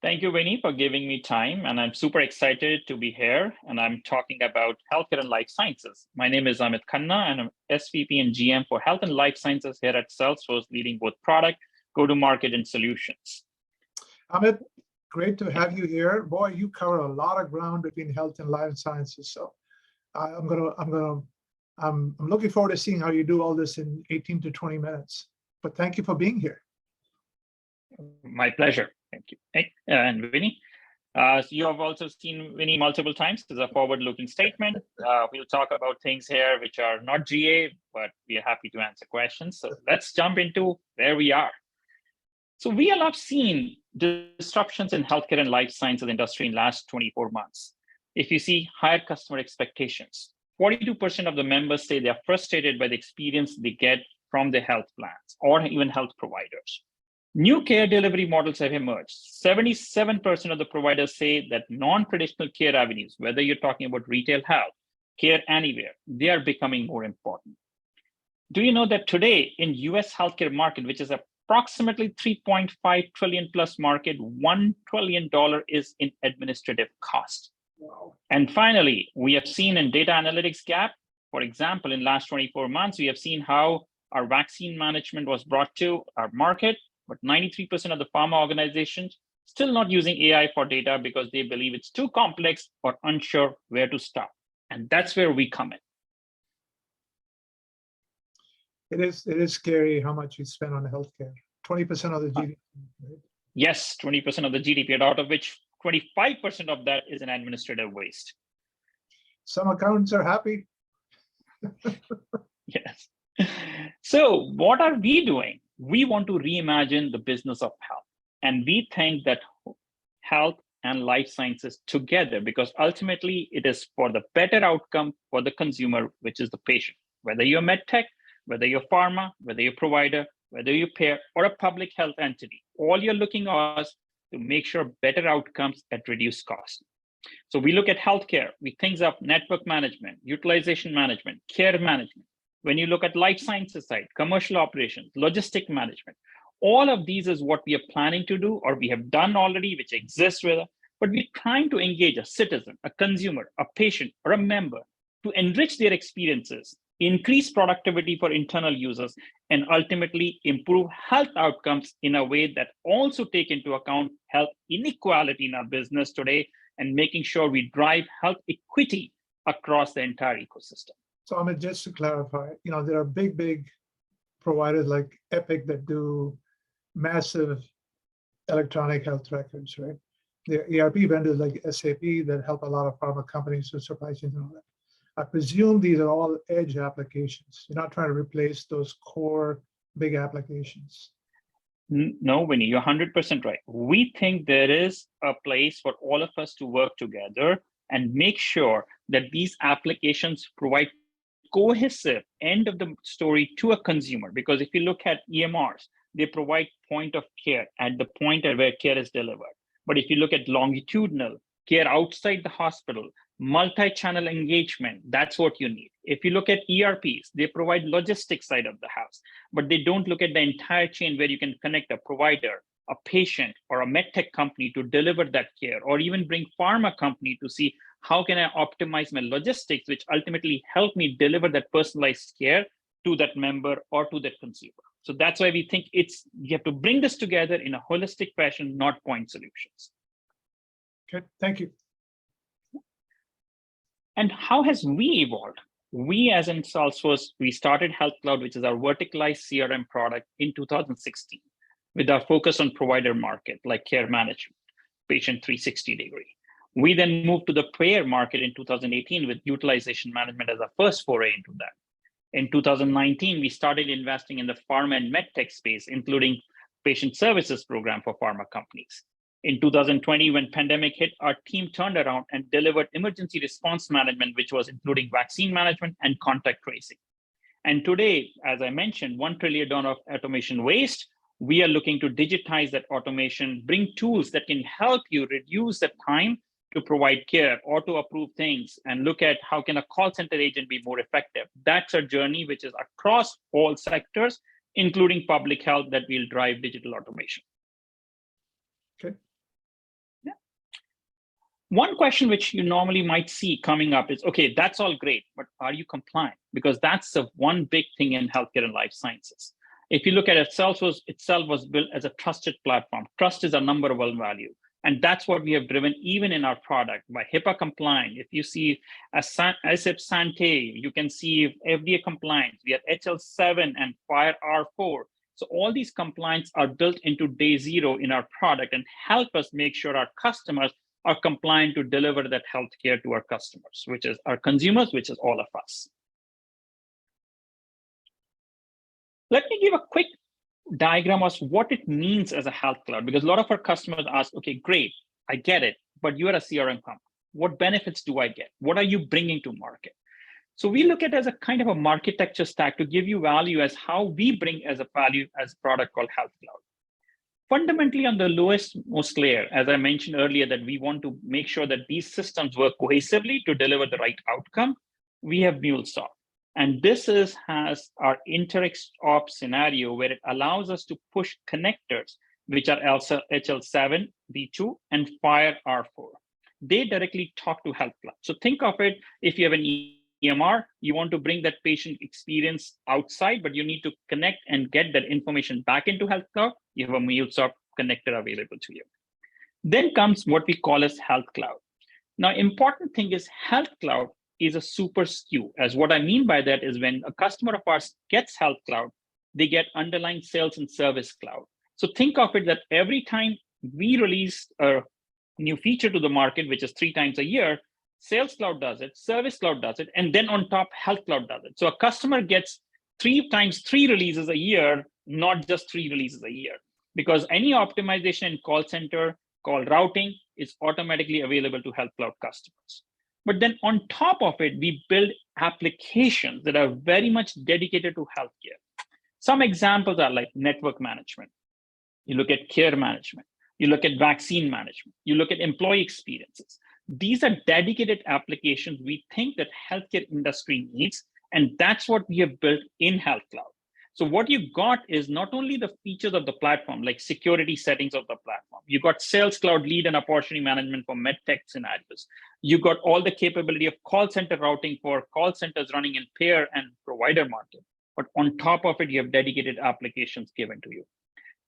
Thank you, Vinnie, for giving me time. And I'm super excited to be here. And I'm talking about healthcare and life sciences. My name is Amit Khanna, and I'm SVP and GM for Health and Life Sciences here at Salesforce, leading both product, go-to-market, and solutions. Amit, great to have you here. Boy, you cover a lot of ground between health and life sciences. So I'm looking forward to seeing how you do all this in 18 to 20 minutes. But thank you for being here. My pleasure. Thank you. And Vinnie, so you have also seen Vinnie multiple times. This is a forward-looking statement. We'll talk about things here which are not GA, but we are happy to answer questions. So let's jump into where we are. So we all have seen disruptions in healthcare and life sciences industry in the last 24 months. If you see higher customer expectations, 42% of the members say they are frustrated by the experience they get from their health plans or even health providers. New care delivery models have emerged. 77% of the providers say that non-traditional care avenues, whether you're talking about retail health, care anywhere, they are becoming more important. Do you know that today in US healthcare market, which is approximately 3.5 trillion plus market, $1 trillion is in administrative cost. Wow. And finally, we have seen in data analytics gap, for example, in last 24 months, we have seen how our vaccine management was brought to our market, but 93% of the pharma organizations still not using AI for data because they believe it's too complex or unsure where to start. And that's where we come in. It is scary how much you spend on healthcare. 20% of the GDP. Right? Yes, 20% of the GDP, out of which 25% of that is an administrative waste. Some accountants are happy. Yes. So what are we doing? We want to reimagine the business of health. And we think that health and life sciences together, because ultimately it is for the better outcome for the consumer, which is the patient. Whether you're medtech, whether you're pharma, whether you're provider, whether you're payer or a public health entity, all you're looking at us to make sure better outcomes at reduced cost. So we look at healthcare, we think of network management, utilization management, care management. When you look at life sciences side, commercial operations, logistic management, all of these is what we are planning to do or we have done already, which exists with us, but we're trying to engage a citizen, a consumer, a patient, or a member to enrich their experiences, increase productivity for internal users, and ultimately improve health outcomes in a way that also take into account health inequality in our business today and making sure we drive health equity across the entire ecosystem. So Amit, just to clarify, there are big providers like Epic that do massive electronic health records, right? There are ERP vendors like SAP that help a lot of pharma companies with supply chains and all that. I presume these are all edge applications. You're not trying to replace those core big applications. No, Vinnie, you're 100% right. We think there is a place for all of us to work together and make sure that these applications provide cohesive end of the story to a consumer. Because if you look at EMRs, they provide point of care at the point at where care is delivered. But if you look at longitudinal care outside the hospital, multi-channel engagement, that's what you need. If you look at ERPs, they provide logistics side of the house, but they don't look at the entire chain where you can connect a provider, a patient, or a medtech company to deliver that care, or even bring pharma company to see how can I optimize my logistics, which ultimately help me deliver that personalized care to that member or to that consumer. So that's why we think you have to bring this together in a holistic fashion, not point solutions. Okay, thank you. And how has we evolved? We, as in Salesforce, we started Health Cloud, which is our verticalized CRM product in 2016, with our focus on provider market, like care management, patient 360 degree. We then moved to the payer market in 2018 with utilization management as our first foray into that. In 2019, we started investing in the pharma and medtech space, including patient services program for pharma companies. In 2020, when pandemic hit, our team turned around and delivered emergency response management, which was including vaccine management and contact tracing. And today, as I mentioned, $1 trillion of automation waste, we are looking to digitize that automation, bring tools that can help you reduce the time to provide care or to approve things and look at how can a call center agent be more effective. That's a journey which is across all sectors, including public health, that will drive digital automation. Okay. One question which you normally might see coming up is, okay, that's all great, but are you compliant? Because that's the one big thing in healthcare and life sciences. If you look at it, Salesforce itself was built as a trusted platform. Trust is our number one value. And that's what we have driven even in our product by HIPAA compliant. If you see ASIP Sante, you can see FDA compliant. We have HL7 and FHIR R4. So all these compliance are built into day zero in our product and help us make sure our customers are compliant to deliver that healthcare to our customers, which is our consumers, which is all of us. Let me give a quick diagram of what it means as a health cloud, because a lot of our customers ask, okay, great, I get it, but you're a CRM company. What benefits do I get? What are you bringing to market? So we look at it as a kind of a architecture stack to give you value as how we bring as a value as a product called Health Cloud. Fundamentally, on the most layer, as I mentioned earlier, that we want to make sure that these systems work cohesively to deliver the right outcome, we have MuleSoft. And this has our InterOps scenario where it allows us to push connectors, which are HL7, V2, and FHIR R4. They directly talk to Health Cloud. So think of it, if you have an EMR, you want to bring that patient experience outside, but you need to connect and get that information back into Health Cloud. You have a MuleSoft connector available to you. Then comes what we call as Health Cloud. Now, important thing is Health Cloud is a super SKU. As what I mean by that is when a customer of ours gets Health Cloud, they get underlying sales and service cloud. So think of it that every time we release a new feature to the market, which is 3 times a year, Sales Cloud does it, Service Cloud does it, and then on top, Health Cloud does it. So a customer gets 3 times 3 releases a year, not just 3 releases a year, because any optimization in call center, call routing is automatically available to Health Cloud customers. But then on top of it, we build applications that are very much dedicated to healthcare. Some examples are like network management. You look at care management. You look at vaccine management. You look at employee experiences. These are dedicated applications we think that healthcare industry needs, and that's what we have built in Health Cloud. So what you got is not only the features of the platform, like security settings of the platform. You got Sales Cloud lead and opportunity management for medtech scenarios. You got all the capability of call center routing for call centers running in payer and provider market. But on top of it, you have dedicated applications given to you.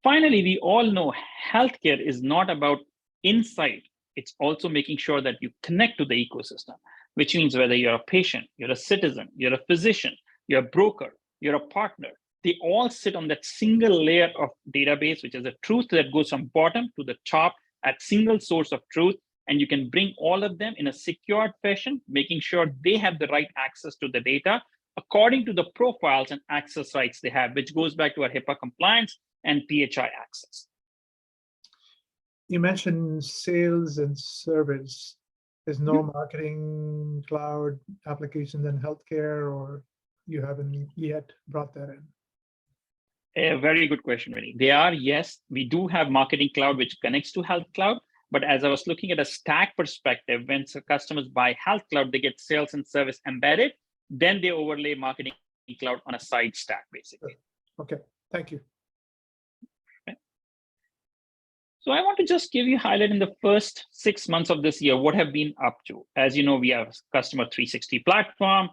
Finally, we all know healthcare is not about insight. It's also making sure that you connect to the ecosystem, which means whether you're a patient, you're a citizen, you're a physician, you're a broker, you're a partner, they all sit on that single layer of database, which is a truth that goes from bottom to the top at single source of truth. And you can bring all of them in a secured fashion, making sure they have the right access to the data according to the profiles and access rights they have, which goes back to our HIPAA compliance and PHI access. You mentioned sales and service. There's no marketing cloud applications in healthcare, or you haven't yet brought that in? A very good question, Vinnie. They are, yes, we do have marketing cloud, which connects to Health Cloud. But as I was looking at a stack perspective, when customers buy Health Cloud, they get sales and service embedded. Then they overlay marketing cloud on a side stack, basically. Okay, thank you. Okay. So I want to just give you a highlight in the first 6 months of this year, what have been up to. As you know, we have Customer 360 platform.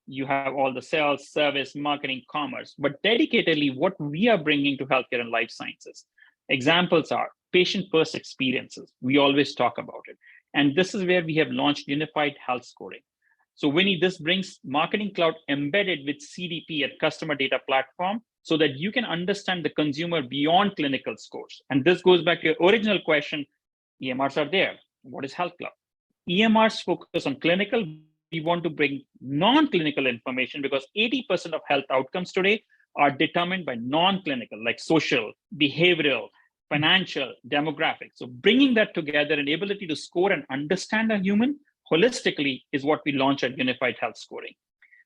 You have all the sales, service, marketing, commerce, but dedicatedly what we are bringing to healthcare and life sciences. Examples are patient first experiences. We always talk about it. And this is where we have launched unified health scoring. So Vinnie, this brings marketing cloud embedded with CDP at customer data platform so that you can understand the consumer beyond clinical scores. And this goes back to your original question, EMRs are there. What is Health Cloud? EMRs focus on clinical. We want to bring non-clinical information because 80% of health outcomes today are determined by non-clinical, like social, behavioral, financial, demographic. So bringing that together and ability to score and understand a human holistically is what we launch at Unified Health Scoring.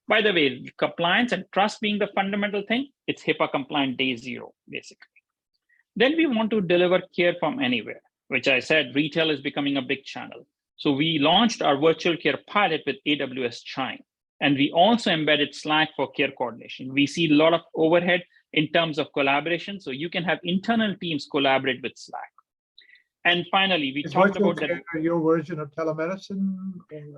By the way, compliance and trust being the fundamental thing, it's HIPAA compliant day zero, basically. Then we want to deliver care from anywhere, which I said retail is becoming a big channel. So we launched our virtual care pilot with AWS Chime, and we also embedded Slack for care coordination. We see a lot of overhead in terms of collaboration, so you can have internal teams collaborate with Slack. And finally, we Is talked virtual about that. care your version of telemedicine?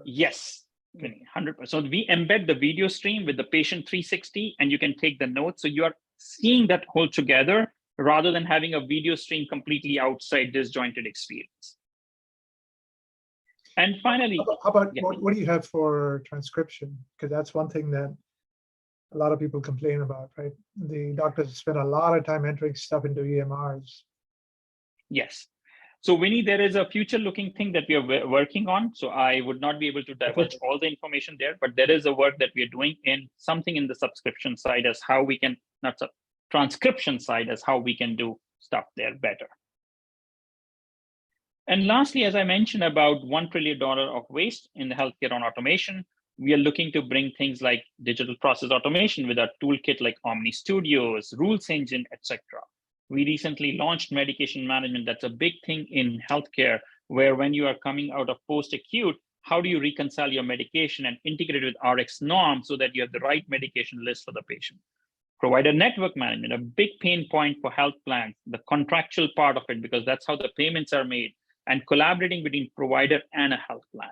Yes, Vinnie, 100%. So we embed the video stream with the patient 360, and you can take the notes. So you are seeing that whole together rather than having a video stream completely outside disjointed experience. And finally, how about yeah. what do you have for transcription? Because that's one thing that a lot of people complain about, right? The doctors spend a lot of time entering stuff into EMRs. Yes. So Vinnie, there is a future-looking thing that we are working on. So I would not be able to divulge all the information there, but there is a work that we are doing in something in the subscription side as how we can, not transcription side as how we can do stuff there better. And lastly, as I mentioned about $1 trillion of waste in the healthcare on automation, we are looking to bring things like digital process automation with our toolkit like Omni Studios, Rules Engine, etc. We recently launched medication management. That's a big thing in healthcare, where when you are coming out of post-acute, how do you reconcile your medication and integrate it with RX norms so that you have the right medication list for the patient? Provider network management, a big pain point for health plans, the contractual part of it, because that's how the payments are made, and collaborating between provider and a health plan.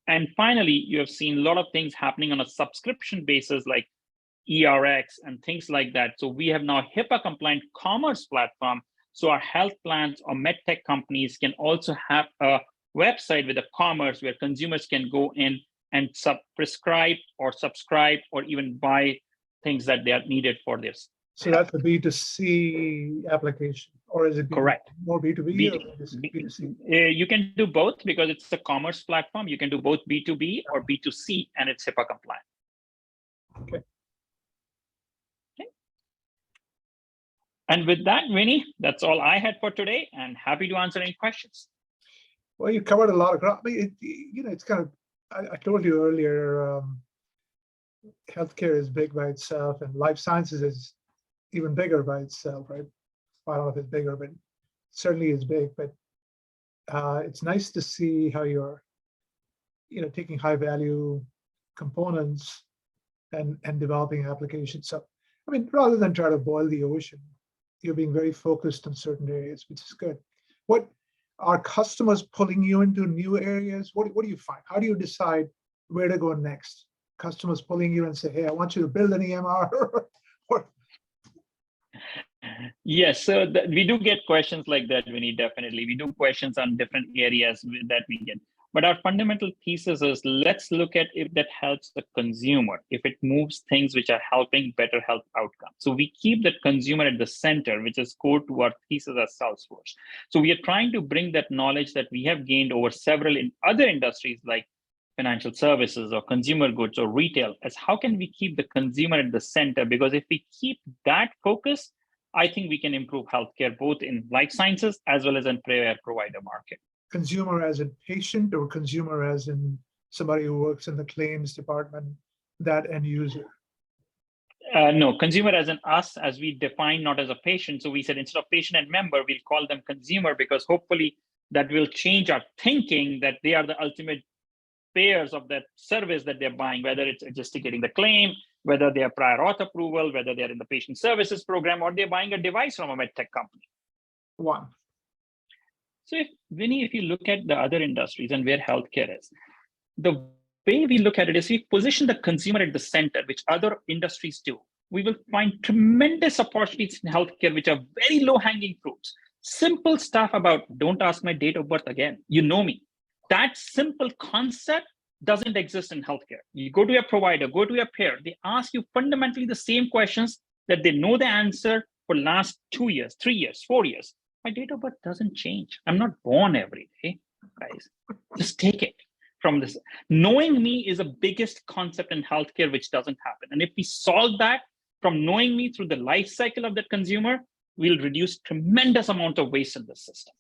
And finally, you have seen a lot of things happening on a subscription basis like ERX and things like that. So we have now HIPAA compliant commerce platform. So our health plans or medtech companies can also have a website with a commerce where consumers can go in and prescribe or subscribe or even buy things that they are needed for this. So that's a B2C application, or is it Correct. More B2B or B2C? You can do both because it's a commerce platform. You can do both B2B or B2C, and it's HIPAA compliant. Okay. And with that, Vinnie, that's all I had for today, and happy to answer any questions. Well, you covered a lot of ground. I mean, it's kind of, I told you earlier, healthcare is big by itself, and life sciences is even bigger by itself, right? I don't know if it's bigger, but certainly is big. But it's nice to see how you're, taking high value components and developing applications. So, I mean, rather than try to boil the ocean, you're being very focused on certain areas, which is good. What are customers pulling you into new areas? What do you find? How do you decide where to go next? Customers pulling you and say, "Hey, I want you to build an EMR." Yes, so we do get questions like that, Vinnie, definitely. We do questions on different areas that we get. But our fundamental thesis is let's look at if that helps the consumer, if it moves things which are helping better health outcomes. So we keep that consumer at the center, which is core to our thesis as Salesforce. So we are trying to bring that knowledge that we have gained over several in other industries like financial services or consumer goods or retail, as how can we keep the consumer at the center? Because if we keep that focus, I think we can improve healthcare both in life sciences as well as in provider market. Consumer as a patient or consumer as in somebody who works in the claims department, that end user? No, consumer as in us, as we define, not as a patient. So we said instead of patient and member, we'll call them consumer, because hopefully that will change our thinking that they are the ultimate payers of that service that they're buying, whether it's adjudicating the claim, whether they are prior auth approval, whether they're in the patient services program, or they're buying a device from a medtech company. One. So Vinnie, if you look at the other industries and where healthcare is, the way we look at it is we position the consumer at the center, which other industries do. We will find tremendous opportunities in healthcare, which are very low-hanging fruits. Simple stuff about don't ask my date of birth again. You know me. That simple concept doesn't exist in healthcare. You go to your provider, go to your payer, they ask you fundamentally the same questions that they know the answer for last 2 years, 3 years, 4 years. My date of birth doesn't change. I'm not born every day, guys. Just take it from this. Knowing me is the biggest concept in healthcare, which doesn't happen. And if we solve that from knowing me through the life cycle of that consumer, we'll reduce tremendous amount of waste in the system.